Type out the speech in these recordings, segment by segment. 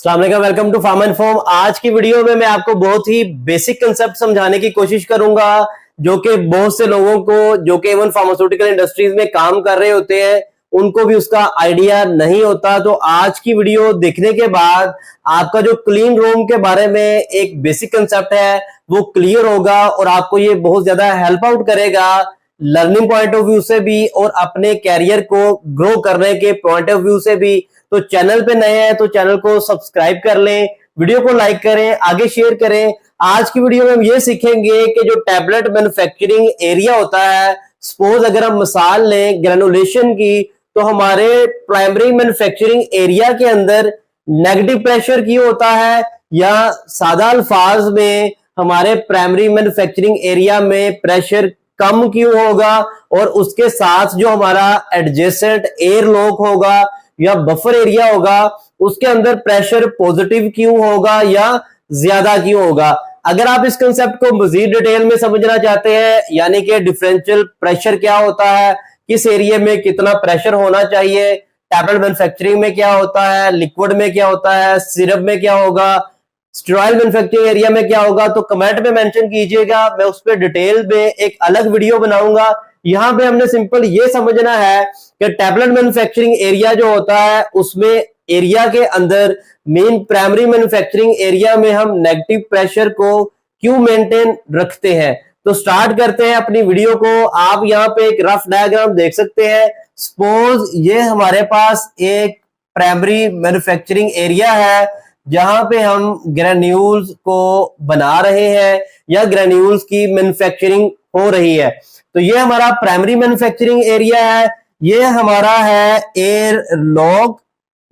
अस्सलाम वालेकुम, welcome to farm and form. आज की वीडियो में मैं आपको बहुत ही बेसिक कंसेप्ट समझाने की कोशिश करूंगा जो कि बहुत से लोगों को जो कि इवन फार्मास्यूटिकल इंडस्ट्रीज में काम कर रहे होते हैं उनको भी उसका आइडिया नहीं होता। तो आज की वीडियो देखने के बाद आपका जो क्लीन रूम के बारे में एक बेसिक कंसेप्ट है वो क्लियर होगा और आपको ये बहुत ज्यादा हेल्प आउट करेगा लर्निंग पॉइंट ऑफ व्यू से भी और अपने कैरियर को ग्रो करने के पॉइंट ऑफ व्यू से भी। तो चैनल पे नए हैं तो चैनल को सब्सक्राइब कर लें, वीडियो को लाइक करें, आगे शेयर करें। आज की वीडियो में हम ये सीखेंगे कि जो टैबलेट मैन्युफैक्चरिंग एरिया होता है, सपोज अगर हम मिसाल लें ग्रेनुलेशन की, तो हमारे प्राइमरी मैन्युफैक्चरिंग एरिया के अंदर नेगेटिव प्रेशर क्यों होता है, या सादा अल्फाज में हमारे प्राइमरी मैन्युफैक्चरिंग एरिया में प्रेशर कम क्यों होगा, और उसके साथ जो हमारा एडजेसेंट एयर लॉक होगा या बफर एरिया होगा उसके अंदर प्रेशर पॉजिटिव क्यों होगा या ज्यादा क्यों होगा। अगर आप इस कंसेप्ट को मजीद डिटेल में समझना चाहते हैं, यानी कि डिफरेंशियल प्रेशर क्या होता है, किस एरिया में कितना प्रेशर होना चाहिए, टैबलेट मैन्युफैक्चरिंग में क्या होता है, लिक्विड में क्या होता है, सिरप में क्या होगा, स्टेरॉइल मैन्युफैक्चरिंग एरिया में क्या होगा, तो कमेंट में मेंशन कीजिएगा, मैं उस पर डिटेल में एक अलग वीडियो बनाऊंगा। यहां पे हमने सिंपल ये समझना है कि टैबलेट मैन्युफैक्चरिंग एरिया जो होता है उसमें एरिया के अंदर मेन प्राइमरी मैन्युफैक्चरिंग एरिया में हम नेगेटिव प्रेशर को क्यों मेंटेन रखते हैं। तो स्टार्ट करते हैं अपनी वीडियो को। आप यहाँ पे एक रफ डायग्राम देख सकते हैं। सपोज ये हमारे पास एक प्राइमरी मैन्युफैक्चरिंग एरिया है जहां पे हम ग्रेन्यूल्स को बना रहे हैं या ग्रेन्यूल्स की मैन्युफैक्चरिंग हो रही है। तो ये हमारा प्राइमरी मैन्युफैक्चरिंग एरिया है, ये हमारा है एयर लॉक।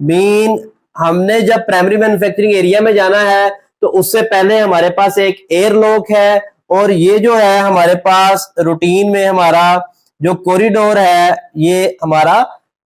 मीन हमने जब प्राइमरी मैन्युफैक्चरिंग एरिया में जाना है तो उससे पहले हमारे पास एक एयर लॉक है, और ये जो है हमारे पास रूटीन में हमारा जो कॉरिडोर है ये हमारा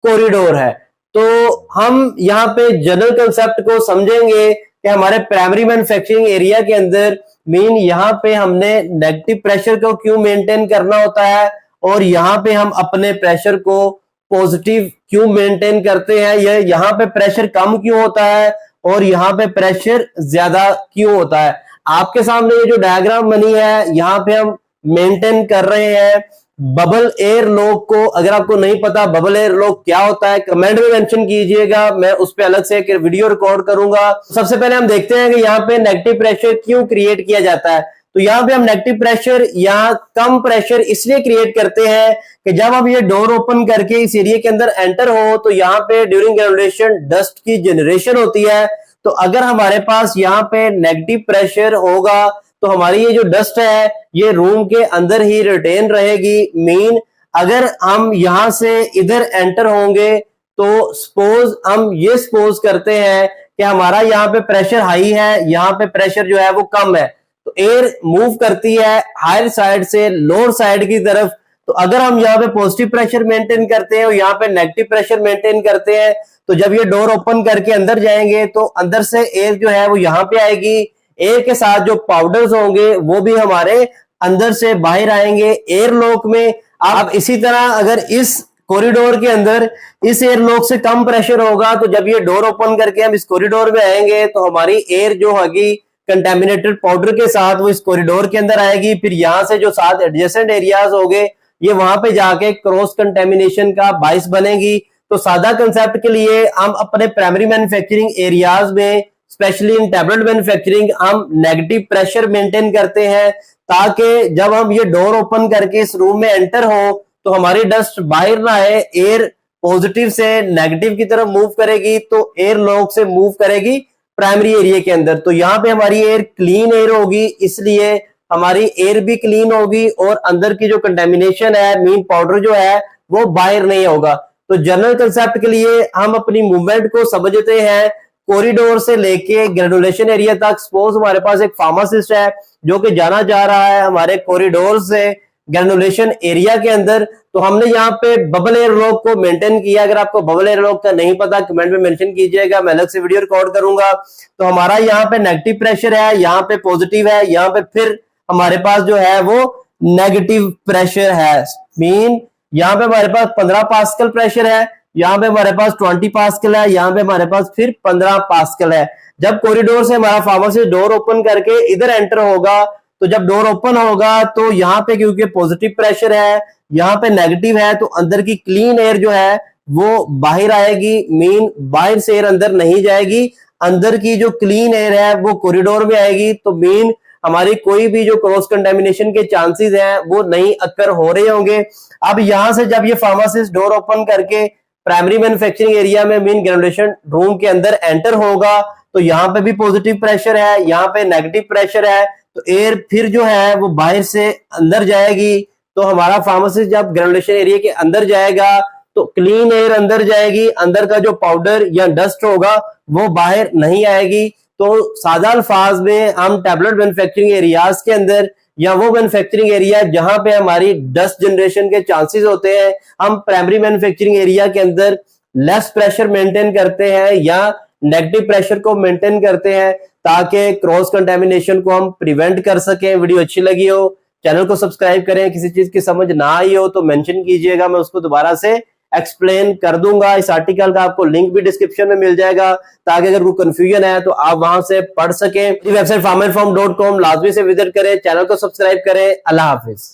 कॉरिडोर है। तो हम यहाँ पे जनरल कंसेप्ट को समझेंगे कि हमारे प्राइमरी मैन्युफैक्चरिंग एरिया के अंदर मीन यहाँ पे हमने नेगेटिव प्रेशर को क्यों मेंटेन करना होता है, और यहाँ पे हम अपने प्रेशर को पॉजिटिव क्यों मेंटेन करते हैं, या यहाँ पे प्रेशर कम क्यों होता है और यहाँ पे प्रेशर ज्यादा क्यों होता है। आपके सामने ये जो डायग्राम बनी है यहाँ पे हम मेंटेन कर रहे हैं बबल एयर लॉक को। अगर आपको नहीं पता बबल एयर लॉक क्या होता है कमेंट में मेंशन कीजिएगा, मैं उस पर अलग से एक वीडियो रिकॉर्ड करूंगा। सबसे पहले हम देखते हैं कि यहाँ पे नेगेटिव प्रेशर क्यों क्रिएट किया जाता है। तो यहाँ पे हम नेगेटिव प्रेशर या कम प्रेशर इसलिए क्रिएट करते हैं कि जब हम ये डोर ओपन करके इस एरिया के अंदर एंटर हो तो यहाँ पे ड्यूरिंग ग्रेनुलेशन डस्ट की जनरेशन होती है। तो अगर हमारे पास यहाँ पे नेगेटिव प्रेशर होगा तो हमारी ये जो डस्ट है ये रूम के अंदर ही रिटेन रहेगी। मीन अगर हम यहां से इधर एंटर होंगे तो सपोज हम ये सपोज करते हैं कि हमारा यहाँ पे प्रेशर हाई है, यहाँ पे प्रेशर जो है वो कम है, तो एयर मूव करती है हायर साइड से लोअर साइड की तरफ। तो अगर हम यहाँ पे पॉजिटिव प्रेशर मेंटेन करते हैं और यहाँ पे नेगेटिव प्रेशर मेंटेन करते हैं तो जब ये डोर ओपन करके अंदर जाएंगे तो अंदर से एयर जो है वो यहाँ पे आएगी, एयर के साथ जो पाउडर्स होंगे वो भी हमारे अंदर से बाहर आएंगे एयर लॉक में। अब इसी तरह अगर इस कॉरिडोर के अंदर इस एयर लॉक से कम प्रेशर होगा तो जब ये डोर ओपन करके हम इस कॉरिडोर में आएंगे तो हमारी एयर जो होगी कंटेमिनेटेड पाउडर के साथ वो इस कॉरिडोर के अंदर आएगी। फिर यहाँ से जो साथ एडजेसेंट एरियाज होंगे ये वहां पे जाके क्रॉस कंटेमिनेशन का बाइस बनेगी। तो सादा कंसेप्ट के लिए हम अपने प्राइमरी मैन्युफैक्चरिंग एरियाज में स्पेशली इन टैबलेट मैन्युफैक्चरिंग हम नेगेटिव प्रेशर मेंटेन करते हैं ताकि जब हम ये डोर ओपन करके इस रूम में एंटर हो तो हमारी डस्ट बाहर ना आए, एयर पॉजिटिव से नेगेटिव की तरफ मूव करेगी तो एयर लॉक से मूव करेगी प्राइमरी एरिया के अंदर। तो यहाँ पे हमारी एयर क्लीन एयर होगी, इसलिए हमारी एयर भी क्लीन होगी और अंदर की जो कंटेमिनेशन है मीन पाउडर जो है वो बाहर नहीं होगा। तो जनरल कंसेप्ट के लिए हम अपनी मूवमेंट को समझते हैं कॉरिडोर से लेके ग्रेनुलेशन एरिया तक। सपोज हमारे पास एक फार्मासिस्ट है जो कि जाना जा रहा है हमारे कॉरिडोर से ग्रेनुलेशन एरिया के अंदर, तो हमने यहाँ पे बबल एयर लॉक को मेंटेन किया। अगर आपको बबल एयर लॉक का नहीं पता कमेंट में मेंशन कीजिएगा, मैं अलग से वीडियो रिकॉर्ड करूंगा। तो हमारा यहाँ पे नेगेटिव प्रेशर है, यहाँ पे पॉजिटिव है, यहाँ पे फिर हमारे पास जो है वो नेगेटिव प्रेशर है। मीन यहाँ पे हमारे पास 15 पास्कल प्रेशर है, यहाँ पे हमारे पास 20 पास्कल है, यहाँ पे हमारे पास फिर 15 पास्कल है। जब कॉरिडोर से हमारा फार्मासिस्ट डोर ओपन करके इधर एंटर होगा, तो जब डोर ओपन होगा तो यहाँ पे क्योंकि पॉजिटिव प्रेशर है, यहाँ पे नेगेटिव है, तो अंदर की क्लीन एयर जो है वो बाहर आएगी। मीन बाहर से एयर अंदर नहीं जाएगी, अंदर की जो क्लीन एयर है वो कॉरिडोर में आएगी। तो मीन हमारी कोई भी जो क्रॉस कंटेमिनेशन के चांसेस हैं वो नहीं अक्कर हो रहे होंगे। अब यहां से जब ये फार्मासिस्ट डोर ओपन करके प्राइमरी मैन्युफैक्चरिंग एरिया में मीन ग्रेजुलेशन रूम के अंदर एंटर होगा, तो यहाँ पे भी पॉजिटिव प्रेशर है, यहाँ पे नेगेटिव प्रेशर है, तो एयर फिर जो है वो बाहर से अंदर जाएगी। तो हमारा फार्मासिस्ट जब ग्रेजुलेशन एरिया के अंदर जाएगा तो क्लीन एयर अंदर जाएगी, अंदर का जो पाउडर या डस्ट होगा वो बाहर नहीं आएगी। तो सादा अल्फाज में हम टैबलेट मैन्युफैक्चरिंग एरियाज के अंदर या वो मैन्युफैक्चरिंग एरिया जहां पे हमारी डस्ट जनरेशन के चांसेस होते हैं, हम प्राइमरी मैन्युफैक्चरिंग एरिया के अंदर लेस प्रेशर मेंटेन करते हैं या नेगेटिव प्रेशर को मेंटेन करते हैं ताकि क्रॉस कंटेमिनेशन को हम प्रिवेंट कर सकें। वीडियो अच्छी लगी हो चैनल को सब्सक्राइब करें, किसी चीज की समझ ना आई हो तो मेंशन कीजिएगा, मैं उसको दोबारा से एक्सप्लेन कर दूंगा। इस आर्टिकल का आपको लिंक भी डिस्क्रिप्शन में मिल जाएगा ताकि अगर कोई कंफ्यूजन है तो आप वहां से पढ़ सकें। वेबसाइट farminform.com लाजमी से विजिट करें, चैनल को सब्सक्राइब करें। अल्लाह हाफिज।